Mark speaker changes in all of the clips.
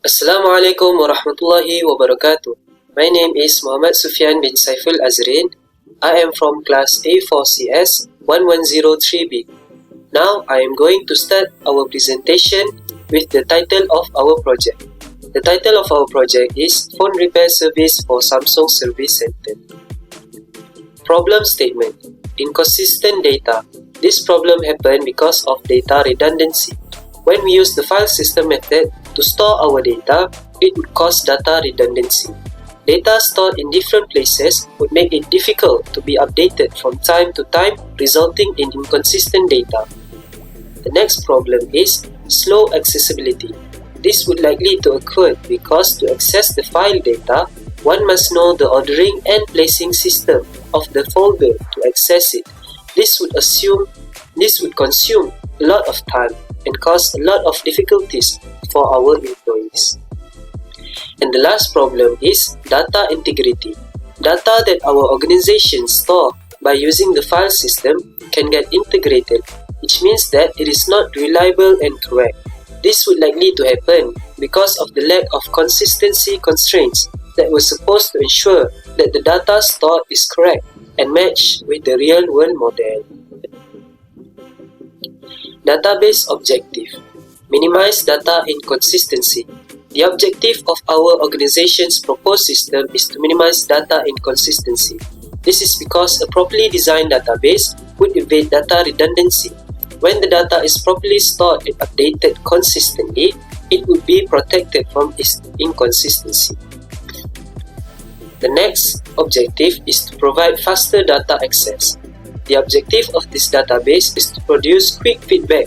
Speaker 1: Assalamualaikum warahmatullahi wabarakatuh. My name is Muhammad Sufyan bin Saiful Azrin. I am from class A4CS 1103B. Now I am going to start our presentation with the title of our project. The title of our project is Phone Repair Service for Samsung Service Center. Problem statement. Inconsistent data. This problem happened because of data redundancy. When we use the file system method to store our data, it would cause data redundancy. Data stored in different places would make it difficult to be updated from time to time, resulting in inconsistent data. The next problem is slow accessibility. This would likely to occur because to access the file data, one must know the ordering and placing system of the folder to access it. This would consume a lot of time and cause a lot of difficulties for our employees. And the last problem is data integrity. Data that our organization store by using the file system can get integrated, which means that it is not reliable and correct. This would likely to happen because of the lack of consistency constraints that were supposed to ensure that the data stored is correct and match with the real world model. Database objective. Minimize data inconsistency. The objective of our organization's proposed system is to minimize data inconsistency. This is because a properly designed database would evade data redundancy. When the data is properly stored and updated consistently, it would be protected from its inconsistency. The next objective is to provide faster data access. The objective of this database is to produce quick feedback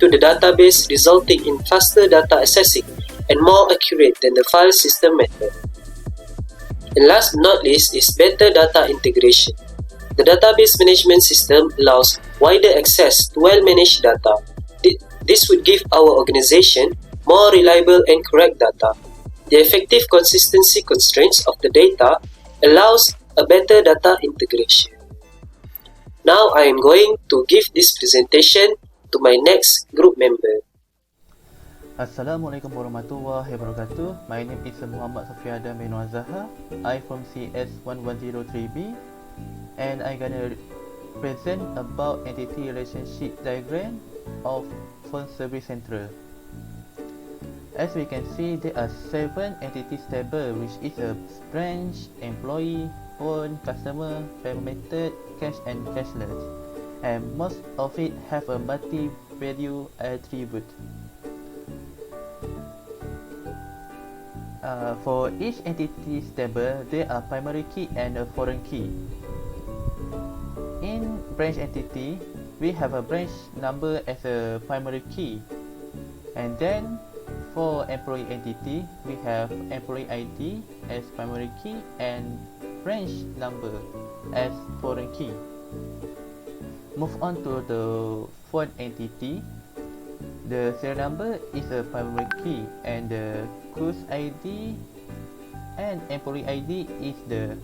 Speaker 1: to the database, resulting in faster data accessing and more accurate than the file system method. And last but not least is better data integration. The database management system allows wider access to well-managed data. This would give our organization more reliable and correct data. The effective consistency constraints of the data allows a better data integration. Now I am going to give this presentation to my next group member.
Speaker 2: Assalamualaikum warahmatullahi wabarakatuh. My name is Muhammad Sufyan bin Zaha. I from CS 1103B and I gonna present about entity relationship diagram of phone service center. As we can see, there are 7 entities table, which is a branch, employee, phone, customer, payment method, cash and cashless, and most of it have a multi-value attribute. For each entity table, there are primary key and a foreign key. In branch entity, we have a branch number as a primary key, and then for employee entity, we have employee ID as primary key and branch number as foreign key. Move on to the phone entity. The serial number is a primary key and the cruise ID and employee ID is the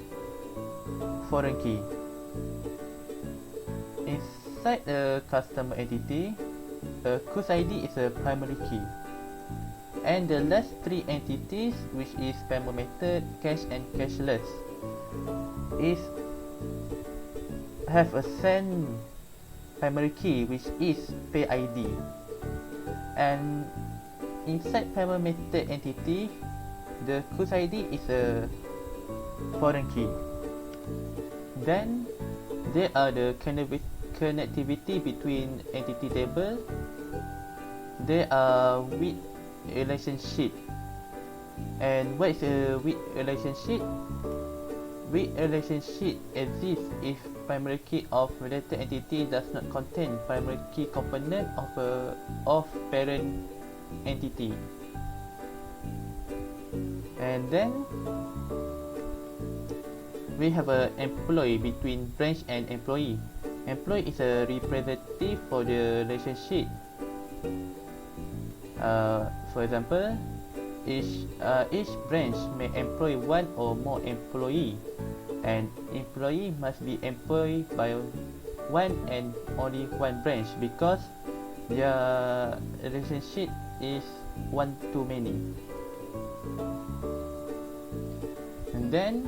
Speaker 2: foreign key. Inside the customer entity, the cruise ID is a primary key. And the last 3 entities, which is payment method, cash and cashless, is have a same primary key, which is pay ID. And inside payment method entity, the cruise ID is a foreign key. Then there are the connectivity between entity table. There are with relationship. And what is a with relationship? With relationship exists if primary key of related entity does not contain primary key component of parent entity. And then we have a employee between branch and employee. Employee is a representative for the relationship. For example, each branch may employ one or more employee, and employee must be employed by one and only one branch because their relationship is one to many. And then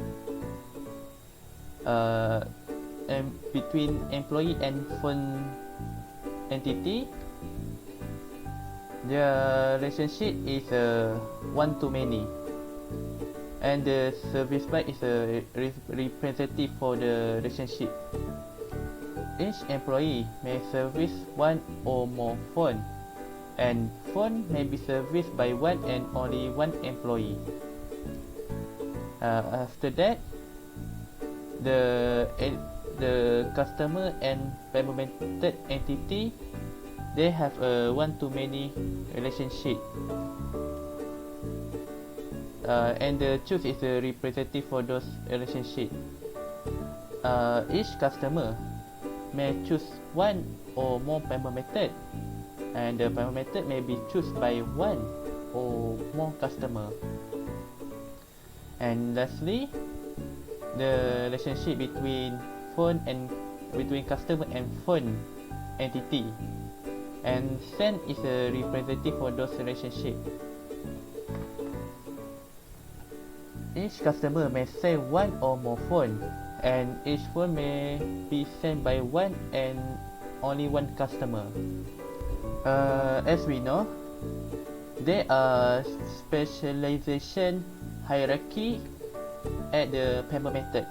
Speaker 2: and between employee and phone entity, their relationship is one-to-many, and the service byte is a representative for the relationship. Each employee may service one or more phone, and phone may be serviced by one and only one employee. After that, the customer and payment method entity, they have a one-to-many relationship, and the choose is a representative for those relationship. Each customer may choose one or more payment method, and the payment method may be chosen by one or more customer. And lastly, the relationship between customer and phone entity, and send is a representative for those relationship. Each customer may send one or more phone, and each phone may be sent by one and only one customer. As we know, there are specialization hierarchy at the payment method.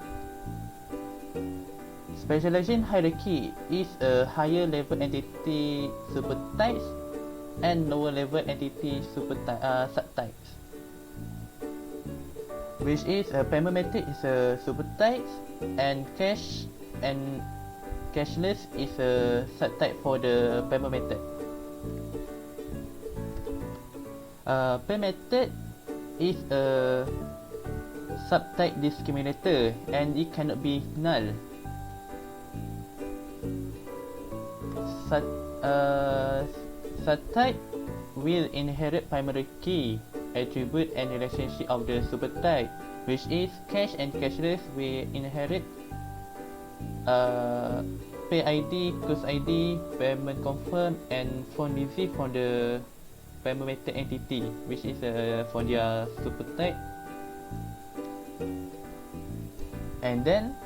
Speaker 2: Specialization hierarchy is a higher level entity subtypes and lower level entity subtypes. Which is a payment method is a subtype, and cash and cashless is a subtype for the payment method. Payment method is a subtype discriminator, and it cannot be null. Subtype will inherit primary key, attribute and relationship of the subtype, which is cash and cashless will inherit pay ID, close ID, payment confirm, and phone receipt from the payment method entity, which is for their subtype. And then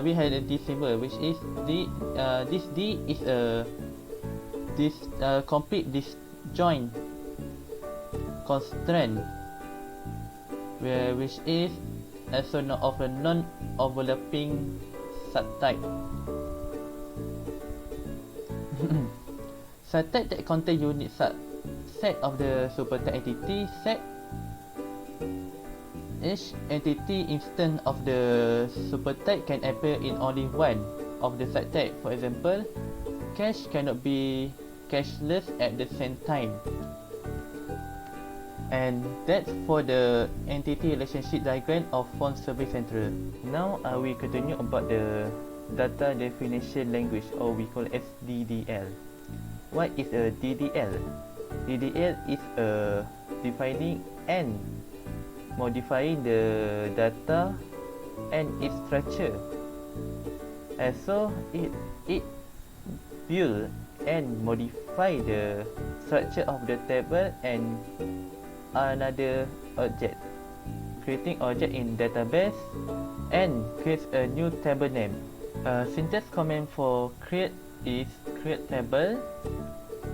Speaker 2: we had a D symbol, which is this D is this complete disjoint constraint, which is also known of a non-overlapping subtype. Subtype that contain unique subset of the subtype entity set. Each entity instance of the subtype can appear in only one of the subtype. For example, cash cannot be cashless at the same time. And that's for the entity relationship diagram of phone service central. Now we continue about the data definition language, or we call as DDL. What is a DDL? DDL is a defining and modifying the data and its structure, and so it build and modify the structure of the table and another object, creating object in database and creates a new table name. Syntax command for create is create table,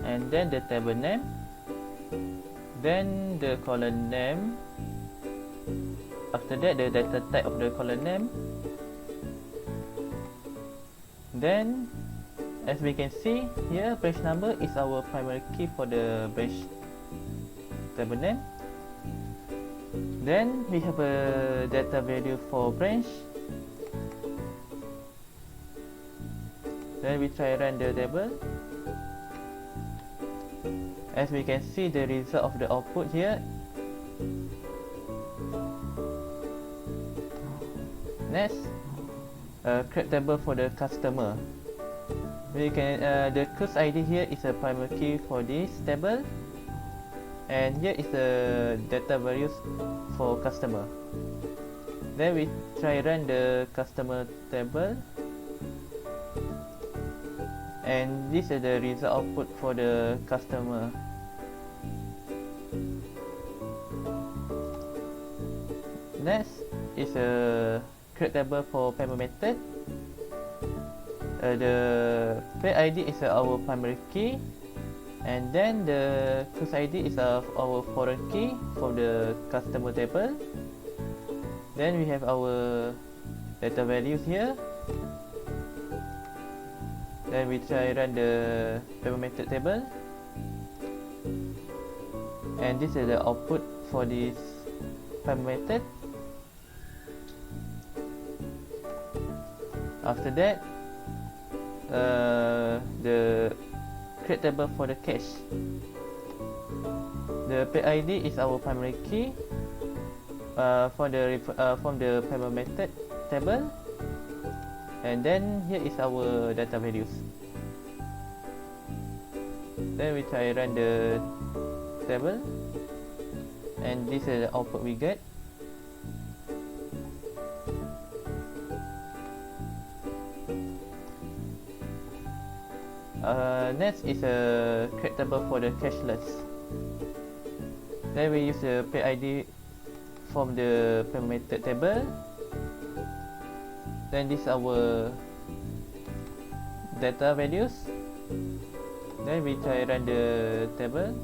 Speaker 2: and then the table name, then the column name. After that, the data type of the column name. Then, as we can see here, branch number is our primary key for the branch table name. Then we have a data value for branch. Then we try run the table. As we can see, the result of the output here. Next, create table for the customer. We can the close ID here is a primary key for this table, and here is the data values for customer. Then we try run the customer table, and this is the result output for the customer. Next is a create table for payment method. The pay ID is our primary key, and then the cruise ID is our foreign key for the customer table. Then we have our data values here. Then we try run the payment method table, and this is the output for this payment method. After that, the create table for the cache. The pay ID is our primary key from the payment method table, and then here is our data values. Then we try run the table, and this is the output we get. Next is a create table for the cache list. Then we use the pay ID from the payment method table. Then this is our data values. Then we try run the table,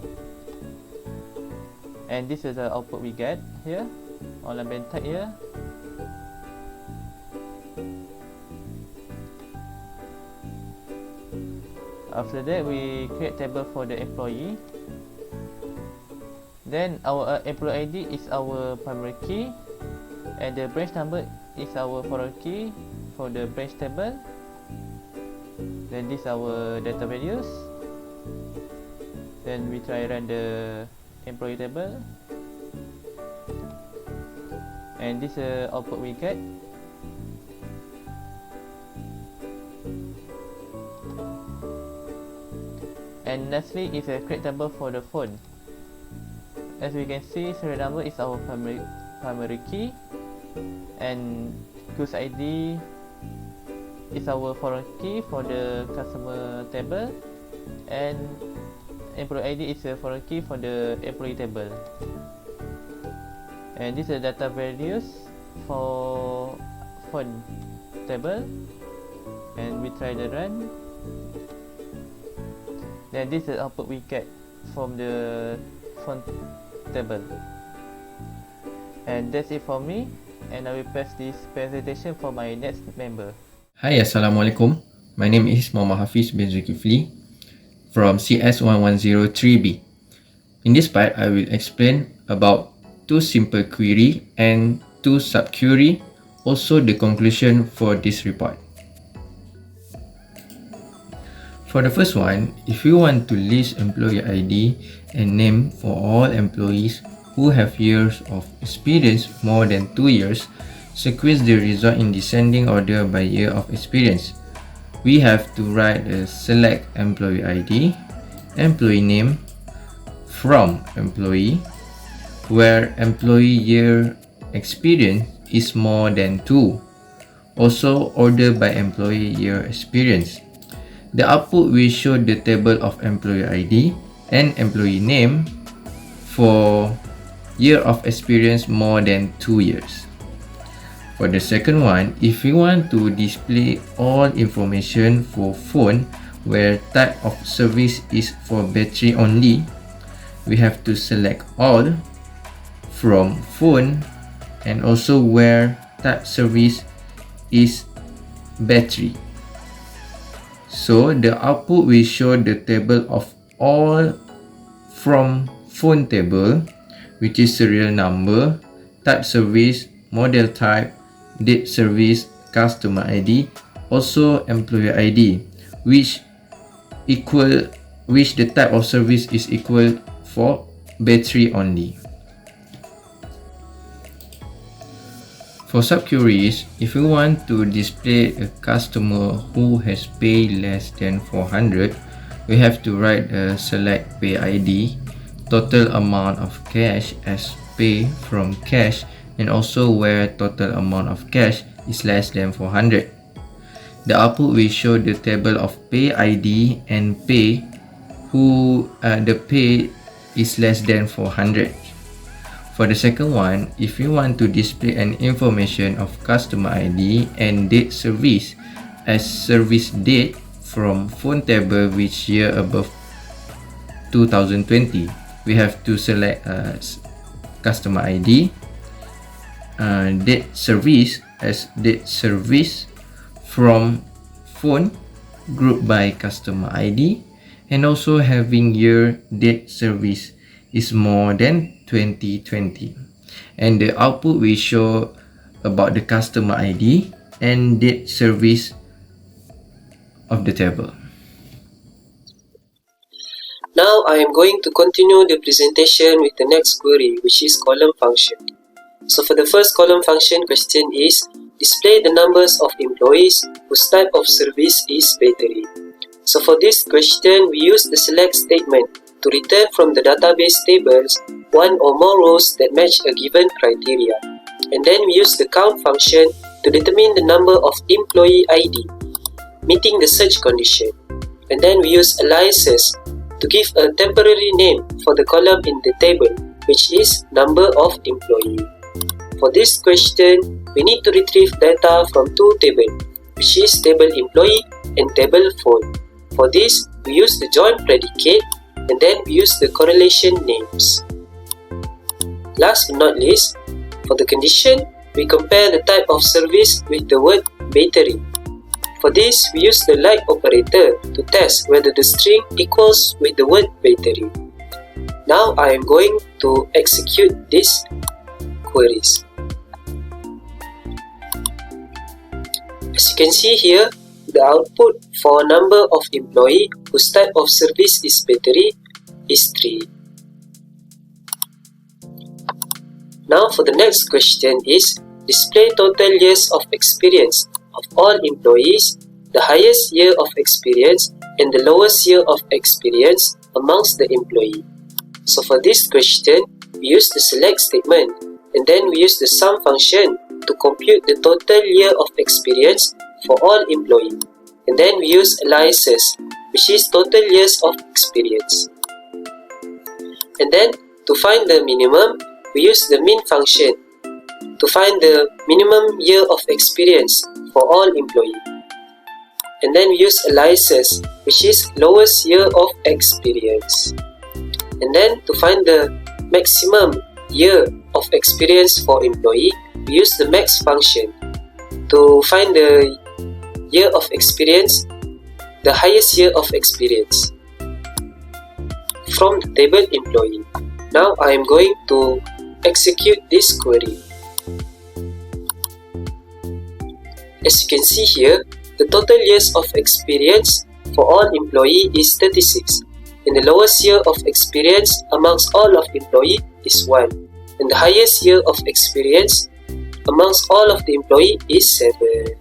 Speaker 2: and this is the output we get here on the main tag here. After that, we create table for the employee. Then our employee ID is our primary key, and the branch number is our foreign key for the branch table. Then this our data values. Then we try run the employee table, and this output we get. And lastly is a create table for the phone. As we can see, serial number is our primary key, and cruise ID is our foreign key for the customer table, and employee ID is a foreign key for the employee table. And this is data values for phone table, and we try the run. Then this is the output we get from the phone table. And that's it for me, and I will pass this presentation for my next member.
Speaker 3: Hi, Assalamualaikum. My name is Muhammad Hafiz bin Zulkifli from CS1103B. In this part, I will explain about two simple query and two sub-query, also the conclusion for this report. For the first one, if you want to list employee ID and name for all employees who have years of experience more than 2 years, sequence the result in descending order by year of experience. We have to write a select employee ID, employee name, from employee, where employee year experience is more than 2. Also order by employee year experience. The output will show the table of employee ID and employee name for year of experience more than 2 years. For the second one, if we want to display all information for phone where type of service is for battery only, we have to select all from phone and also where type service is battery. So the output will show the table of all from phone table, which is serial number, type service, model type, date service, customer ID, also employer ID, which the type of service is equal for battery only. For subqueries, if we want to display a customer who has paid less than 400, we have to write a select pay ID, total amount of cash as pay from cash, and also where total amount of cash is less than 400. The output will show the table of pay ID and pay who the pay is less than 400. For the second one, if you want to display an information of customer ID and date service as service date from phone table which year above 2020, we have to select customer ID, date service as date service from phone grouped by customer ID, and also having year date service is more than 2020, and the output will show about the customer ID and date service of the table.
Speaker 1: Now I am going to continue the presentation with the next query, which is column function. So for the first column function question is display the numbers of employees whose type of service is battery. So for this question, we use the select statement to return from the database tables one or more rows that match a given criteria. And then we use the count function to determine the number of employee ID meeting the search condition. And then we use aliases to give a temporary name for the column in the table, which is number of employee. For this question, we need to retrieve data from two tables, which is table employee and table phone. For this, we use the join predicate and then we use the correlation names. Last but not least, for the condition, we compare the type of service with the word battery. For this, we use the like operator to test whether the string equals with the word battery. Now I am going to execute these queries. As you can see here, the output for a number of employee whose type of service is battery is 3. Now for the next question is display total years of experience of all employees, the highest year of experience and the lowest year of experience amongst the employee. So for this question, we use the select statement and then we use the sum function to compute the total year of experience for all employees. And then we use aliases, which is total years of experience. And then to find the minimum, we use the min function to find the minimum year of experience for all employees. And then we use aliases, which is lowest year of experience. And then to find the maximum year of experience for employee, we use the max function to find the year of experience, the highest year of experience from the table employee. Now I am going to execute this query. As you can see here, the total years of experience for all employee is 36, and the lowest year of experience amongst all of employee is 1, and the highest year of experience amongst all of the employee is 7.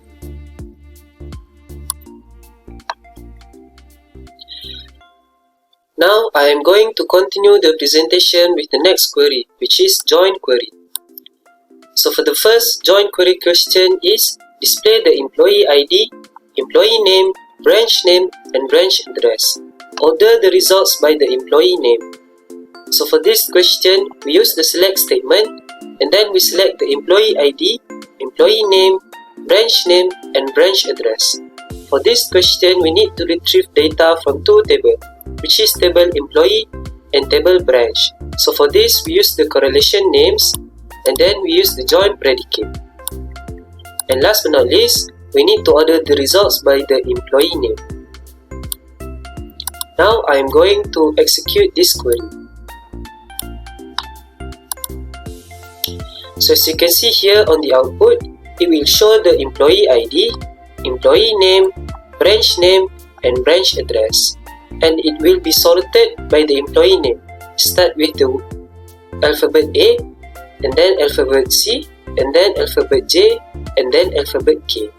Speaker 1: Now I am going to continue the presentation with the next query, which is join query. So for the first join query question is display the employee ID, employee name, branch name and branch address. Order the results by the employee name. So for this question, we use the select statement and then we select the employee ID, employee name, branch name and branch address. For this question, we need to retrieve data from two tables, which is table employee and table branch. So for this, we use the correlation names and then we use the join predicate. And last but not least, we need to order the results by the employee name. Now I am going to execute this query. So as you can see here on the output, it will show the employee ID, employee name, branch name and branch address. And it will be sorted by the employee name. Start with the alphabet A, and then alphabet C, and then alphabet J, and then alphabet K.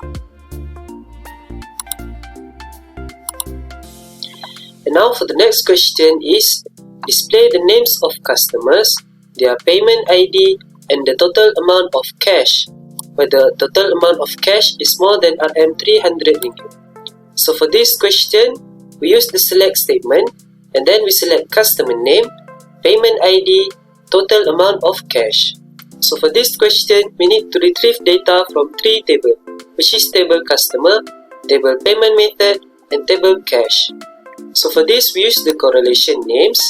Speaker 1: And now for the next question is display the names of customers, their payment ID, and the total amount of cash, where the total amount of cash is more than Rm300 ringgit. So for this question, we use the select statement and then we select customer name, payment ID, total amount of cash. So for this question, we need to retrieve data from three tables, which is table customer, table payment method, and table cash. So for this, we use the correlation names,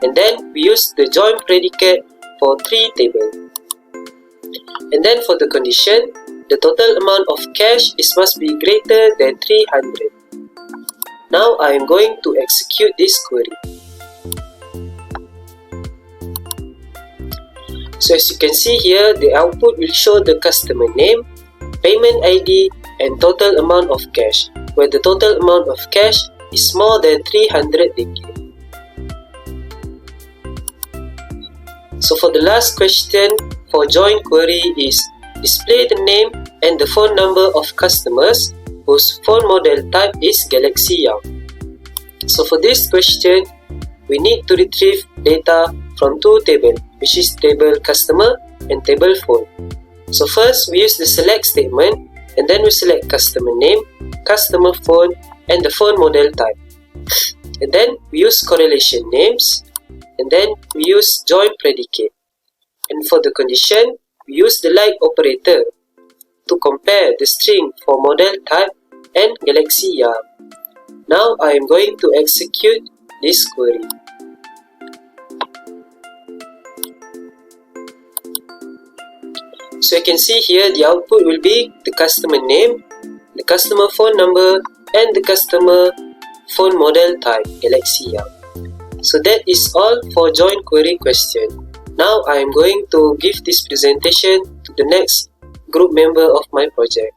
Speaker 1: and then we use the join predicate for three tables. And then for the condition, the total amount of cash must be greater than 300. Now I am going to execute this query. So as you can see here, the output will show the customer name, payment ID, and total amount of cash, where the total amount of cash is more than 300 ringgit. So for the last question for join query is display the name and the phone number of customers whose phone model type is Galaxy Young. So for this question, we need to retrieve data from two tables, which is table customer and table phone. So first, we use the select statement, and then we select customer name, customer phone, and the phone model type. And then we use correlation names, and then we use join predicate. And for the condition, we use the like operator to compare the string for model type and Galaxy Young. Now I am going to execute this query. So you can see here the output will be the customer name, the customer phone number, and the customer phone model type Galaxy Young. So that is all for join query question. Now I am going to give this presentation to the next group member of my project.